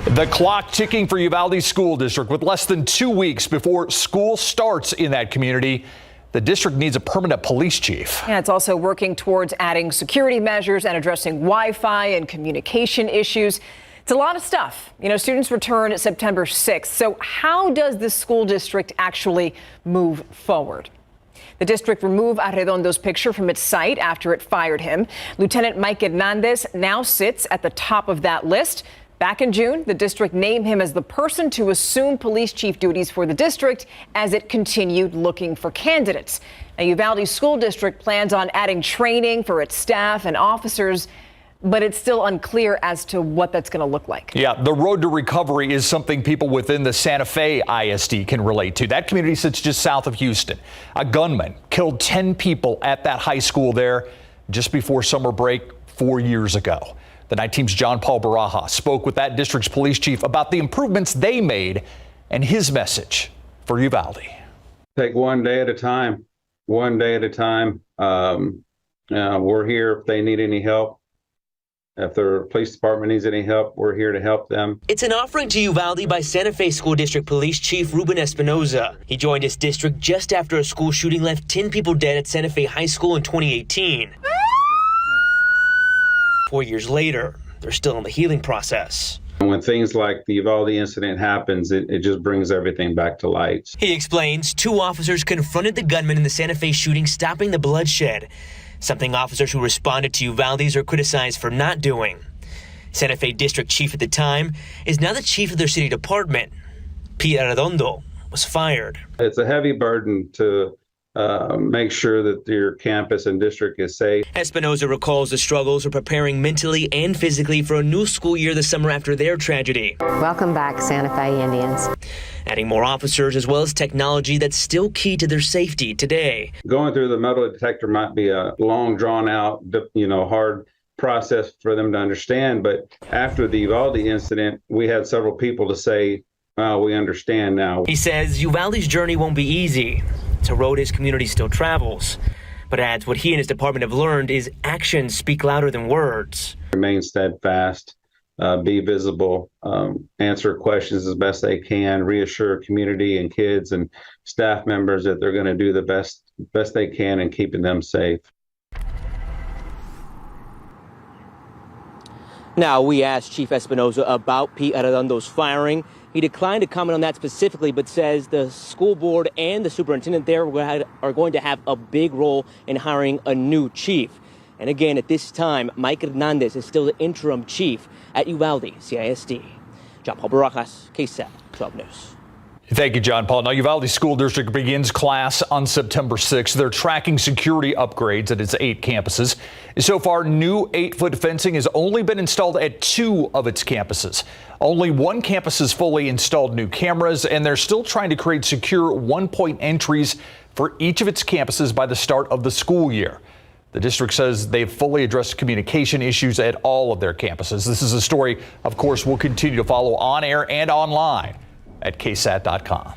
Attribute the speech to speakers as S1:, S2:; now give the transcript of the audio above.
S1: The clock ticking for Uvalde School District with less than 2 weeks before school starts in that community. The district needs a permanent police chief.
S2: Yeah, it's also working towards adding security measures and addressing Wi-Fi and communication issues. It's a lot of stuff. You know, students return September 6th. So how does the school district actually move forward? The district removed Arredondo's picture from its site after it fired him. Lieutenant Mike Hernandez now sits at the top of that list. Back in June, the district named him as the person to assume police chief duties for the district as it continued looking for candidates. Now, Uvalde School District plans on adding training for its staff and officers, but it's still unclear as to what that's going to look like.
S1: Yeah, the road to recovery is something people within the Santa Fe ISD can relate to. That community sits just south of Houston. A gunman killed 10 people at that high school there just before summer break 4 years ago. The Night Team's John Paul Baraja spoke with that district's police chief about the improvements they made and his message for Uvalde.
S3: Take one day at a time, one day at a time. We're here if they need any help. If the police department needs any help, we're here to help them.
S4: It's an offering to Uvalde by Santa Fe School District Police Chief Ruben Espinoza. He joined his district just after a school shooting left 10 people dead at Santa Fe High School in 2018. 4 years later, they're still in the healing process.
S3: When things like the Uvalde incident happens, it just brings everything back to light.
S4: He explains 2 officers confronted the gunman in the Santa Fe shooting, stopping the bloodshed, something officers who responded to Uvalde's are criticized for not doing. Santa Fe district chief at the time is now the chief of their city department. Pete Arredondo was fired.
S3: It's a heavy burden to make sure that your campus and district is safe.
S4: Espinoza recalls the struggles of preparing mentally and physically for a new school year the summer after their tragedy.
S5: Welcome back, Santa Fe Indians.
S4: Adding more officers as well as technology that's still key to their safety today.
S3: Going through the metal detector might be a long, drawn out, hard process for them to understand. But after the Uvalde incident, we had several people to say, we understand now.
S4: He says Uvalde's journey won't be easy. It's a road his community still travels, but adds what he and his department have learned is actions speak louder than words.
S3: Remain steadfast, be visible, answer questions as best they can, reassure community and kids and staff members that they're going to do the best they can in keeping them safe.
S4: Now, we asked Chief Espinoza about Pete Arredondo's firing. He declined to comment on that specifically, but says the school board and the superintendent there are going to have a big role in hiring a new chief. And again, at this time, Mike Hernandez is still the interim chief at Uvalde CISD. John Paul Barajas, KSAT 12 News.
S1: Thank you, John Paul. Now, Uvalde School District begins class on September 6th. They're tracking security upgrades at its 8 campuses. So far, new 8-foot fencing has only been installed at 2 of its campuses. Only 1 campus has fully installed new cameras, and they're still trying to create secure one-point entries for each of its campuses by the start of the school year. The district says they've fully addressed communication issues at all of their campuses. This is a story, of course, we'll continue to follow on air and online at ksat.com.